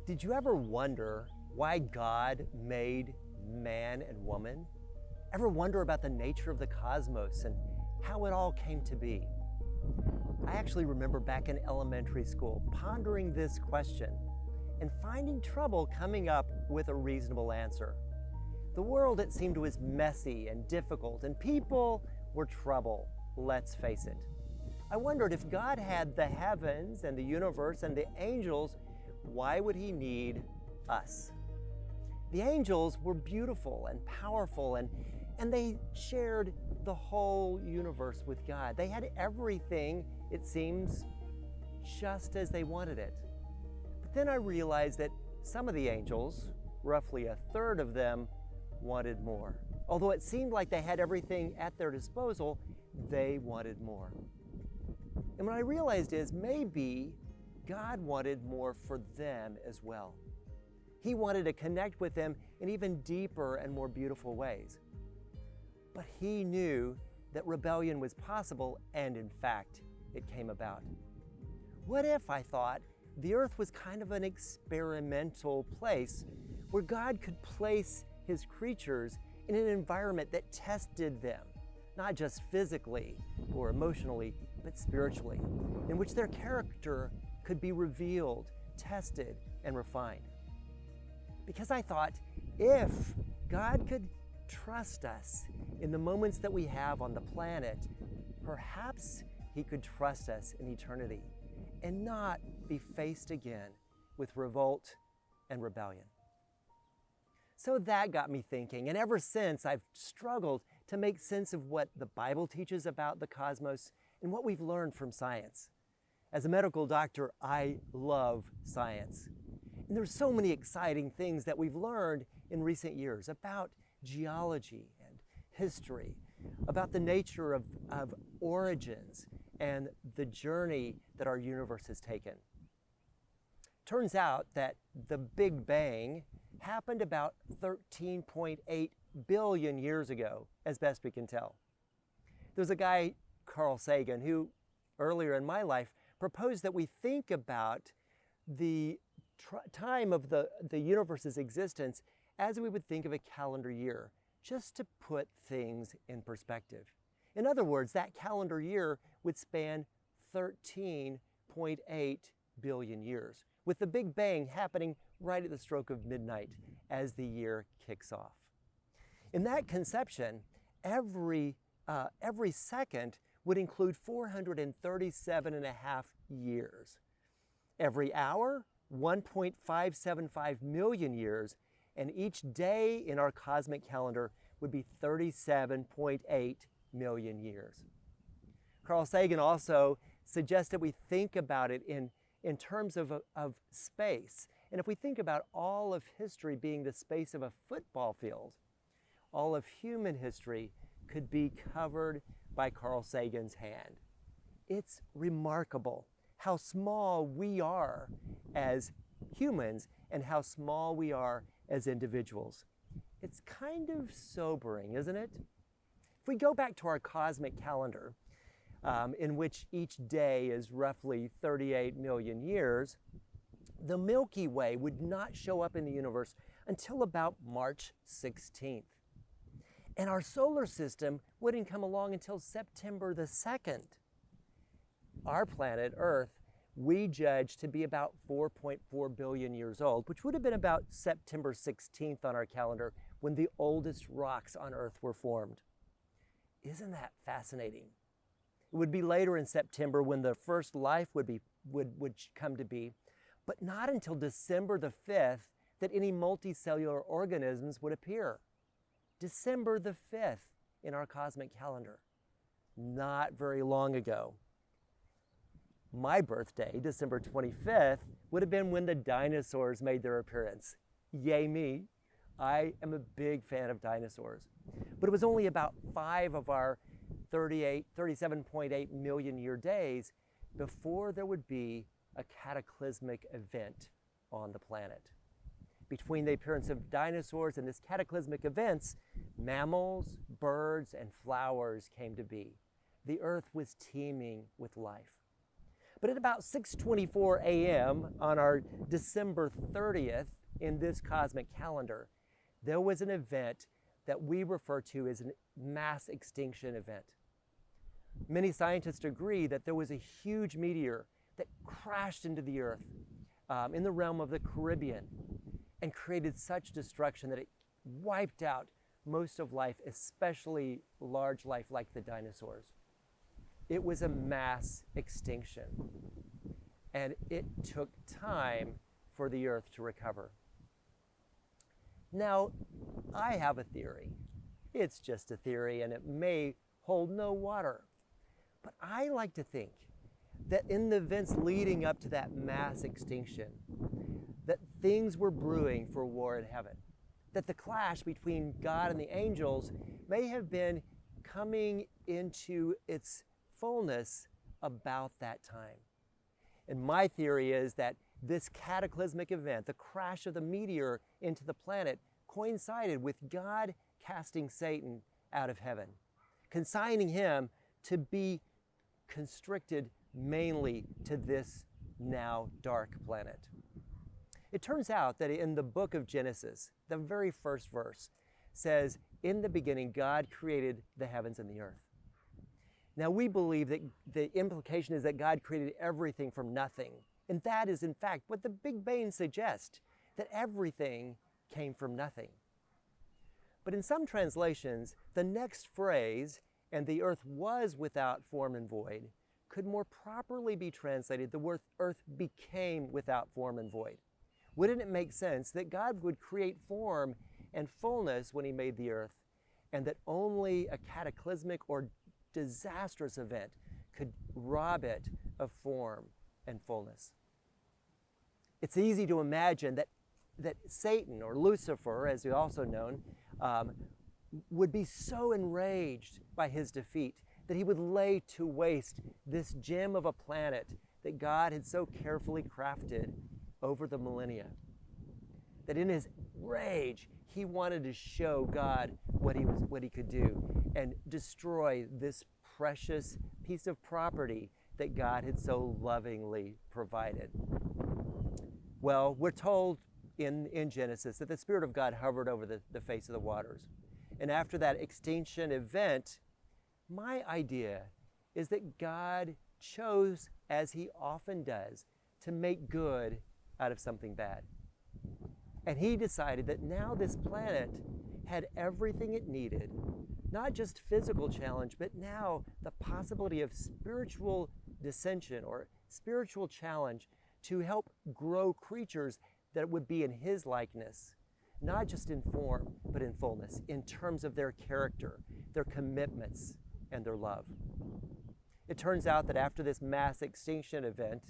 Did you ever wonder why God made man and woman? Ever wonder about the nature of the cosmos and how it all came to be? I actually remember back in elementary school pondering this question and finding trouble coming up with a reasonable answer. The world, it seemed, was messy and difficult, and people were trouble, let's face it. I wondered if God had the heavens and the universe and the angels, why would he need us? The angels were beautiful and powerful, and they shared the whole universe with God. They had everything, it seems, just as they wanted it. But then I realized that some of the angels, roughly a third of them, wanted more. Although it seemed like they had everything at their disposal, they wanted more. And what I realized is maybe God wanted more for them as well. He wanted to connect with them in even deeper and more beautiful ways. But he knew that rebellion was possible, and in fact, it came about. What if, I thought, the earth was kind of an experimental place where God could place his creatures in an environment that tested them, not just physically or emotionally, but spiritually, in which their character could be revealed, tested, and refined. Because I thought, if God could trust us in the moments that we have on the planet, perhaps he could trust us in eternity and not be faced again with revolt and rebellion. So that got me thinking, and ever since I've struggled to make sense of what the Bible teaches about the cosmos and what we've learned from science. As a medical doctor, I love science. And there's so many exciting things that we've learned in recent years about geology and history, about the nature of origins and the journey that our universe has taken. Turns out that the Big Bang happened about 13.8 billion years ago, as best we can tell. There's a guy, Carl Sagan, who earlier in my life proposed that we think about the time of the universe's existence as we would think of a calendar year, just to put things in perspective. In other words, that calendar year would span 13.8 billion years, with the Big Bang happening right at the stroke of midnight as the year kicks off. In that conception, every second would include 437 and a half years. Every hour, 1.575 million years, and each day in our cosmic calendar would be 37.8 million years. Carl Sagan also suggested we think about it in terms of space. And if we think about all of history being the space of a football field, all of human history could be covered by Carl Sagan's hand. It's remarkable how small we are as humans and how small we are as individuals. It's kind of sobering, isn't it? If we go back to our cosmic calendar, in which each day is roughly 38 million years, the Milky Way would not show up in the universe until about March 16th. And our solar system wouldn't come along until September the 2nd. Our planet, Earth, we judge to be about 4.4 billion years old, which would have been about September 16th on our calendar when the oldest rocks on Earth were formed. Isn't that fascinating? It would be later in September when the first life would come to be, but not until December the 5th that any multicellular organisms would appear. December the 5th in our cosmic calendar. Not very long ago. My birthday, December 25th, would have been when the dinosaurs made their appearance. Yay me. I am a big fan of dinosaurs. But it was only about 5 of our 37.8 million year days before there would be a cataclysmic event on the planet. Between the appearance of dinosaurs and this cataclysmic events, mammals, birds, and flowers came to be. The earth was teeming with life. But at about 6:24 a.m. on our December 30th in this cosmic calendar, there was an event that we refer to as a mass extinction event. Many scientists agree that there was a huge meteor that crashed into the Earth in the realm of the Caribbean and created such destruction that it wiped out most of life, especially large life like the dinosaurs. It was a mass extinction, and it took time for the Earth to recover. Now, I have a theory. It's just a theory, and it may hold no water. But I like to think that in the events leading up to that mass extinction, that things were brewing for war in heaven, that the clash between God and the angels may have been coming into its fullness about that time. And my theory is that this cataclysmic event, the crash of the meteor into the planet, coincided with God casting Satan out of heaven, consigning him to be constricted mainly to this now dark planet. It turns out that in the book of Genesis, the very first verse says, "In the beginning, God created the heavens and the earth." Now, we believe that the implication is that God created everything from nothing. And that is, in fact, what the Big Bang suggests, that everything came from nothing. But in some translations, the next phrase, "and the earth was without form and void," could more properly be translated, "the earth became without form and void." Wouldn't it make sense that God would create form and fullness when he made the earth, and that only a cataclysmic or disastrous event could rob it of form and fullness? It's easy to imagine that Satan, or Lucifer, as he's also known, would be so enraged by his defeat that he would lay to waste this gem of a planet that God had so carefully crafted over the millennia. That in his rage, he wanted to show God what he could do and destroy this precious piece of property that God had so lovingly provided. Well, we're told in Genesis that the Spirit of God hovered over the face of the waters. And after that extinction event, my idea is that God chose, as he often does, to make good out of something bad. And he decided that now this planet had everything it needed, not just physical challenge, but now the possibility of spiritual dissension or spiritual challenge to help grow creatures that would be in his likeness, not just in form, but in fullness, in terms of their character, their commitments, and their love. It turns out that after this mass extinction event,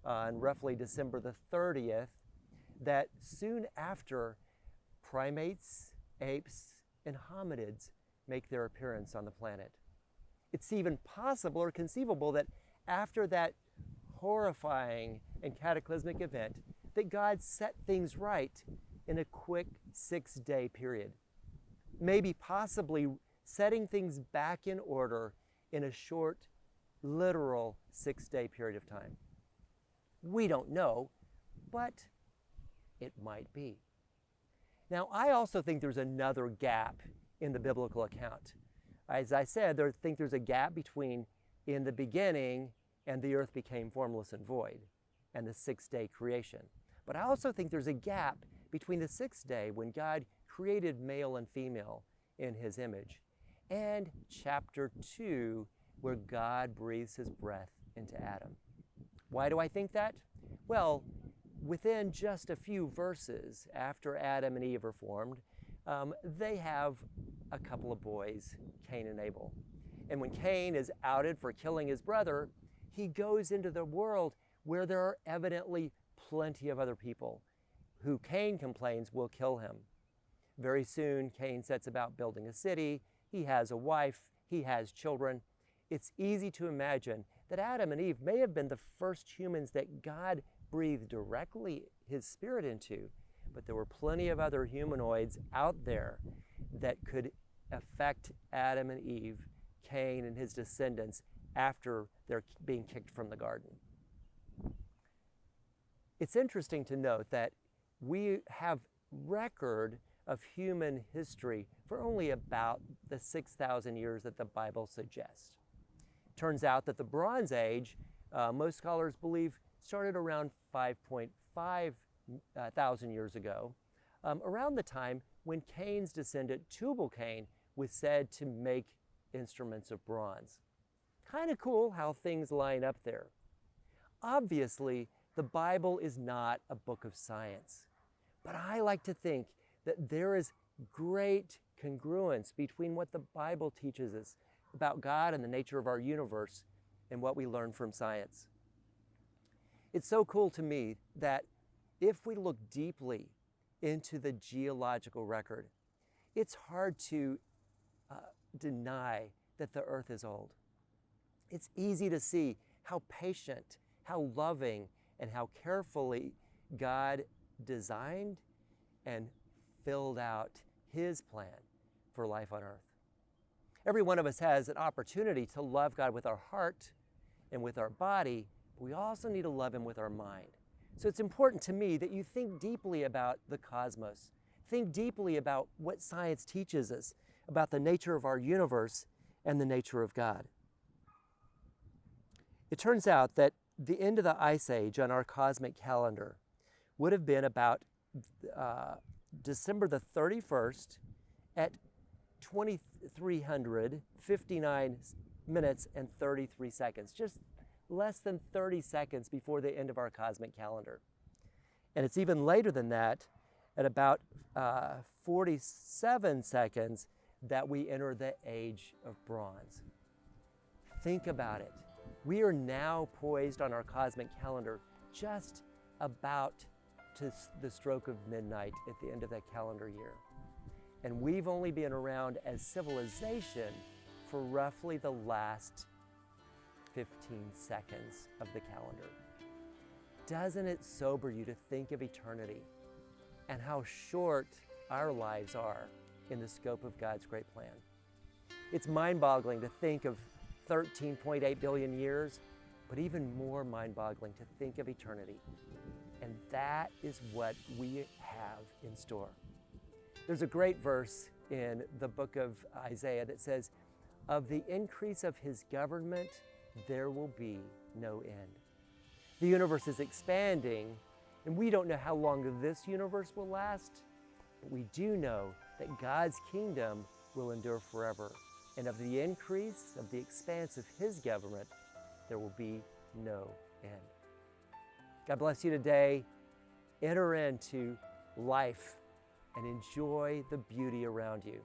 on roughly December the 30th, that soon after, primates, apes, and hominids make their appearance on the planet. It's even possible or conceivable that after that horrifying and cataclysmic event, that God set things right in a quick 6-day period. Maybe possibly setting things back in order in a short, literal 6-day period of time. We don't know, but it might be. Now, I also think there's another gap in the biblical account. As I said, I think there's a gap between "in the beginning" and "the earth became formless and void," and the 6-day creation. But I also think there's a gap between the 6th day, when God created male and female in his image, and chapter 2, where God breathes his breath into Adam. Why do I think that? Well, within just a few verses after Adam and Eve are formed, they have a couple of boys, Cain and Abel. And when Cain is outed for killing his brother, he goes into the world where there are evidently plenty of other people who Cain complains will kill him. Very soon, Cain sets about building a city. He has a wife. He has children. It's easy to imagine that Adam and Eve may have been the first humans that God breathed directly his spirit into, but there were plenty of other humanoids out there that could affect Adam and Eve, Cain and his descendants, after they're being kicked from the garden. It's interesting to note that we have record of human history for only about the 6,000 years that the Bible suggests. Turns out that the Bronze Age, most scholars believe, started around 5.5 thousand years ago, around the time when Cain's descendant Tubal-Cain was said to make instruments of bronze. Kind of cool how things line up there. Obviously, the Bible is not a book of science, but I like to think that there is great congruence between what the Bible teaches us about God and the nature of our universe and what we learn from science. It's so cool to me that if we look deeply into the geological record, it's hard to deny that the earth is old. It's easy to see how patient, how loving, and how carefully God designed and filled out His plan for life on earth. Every one of us has an opportunity to love God with our heart and with our body, but we also need to love Him with our mind. So it's important to me that you think deeply about the cosmos. Think deeply about what science teaches us about the nature of our universe and the nature of God. It turns out that the end of the Ice Age on our cosmic calendar would have been about December the 31st at 2359 minutes and 33 seconds, just less than 30 seconds before the end of our cosmic calendar. And it's even later than that, at about 47 seconds, that we enter the age of bronze. Think about it. We are now poised on our cosmic calendar just about to the stroke of midnight at the end of that calendar year. And we've only been around as civilization for roughly the last 15 seconds of the calendar. Doesn't it sober you to think of eternity and how short our lives are in the scope of God's great plan? It's mind-boggling to think of 13.8 billion years, but even more mind-boggling to think of eternity. And that is what we have in store. There's a great verse in the book of Isaiah that says, "Of the increase of His government, there will be no end." The universe is expanding, and we don't know how long this universe will last, but we do know that God's kingdom will endure forever. And of the increase of the expanse of His government, there will be no end. God bless you today. Enter into life and enjoy the beauty around you.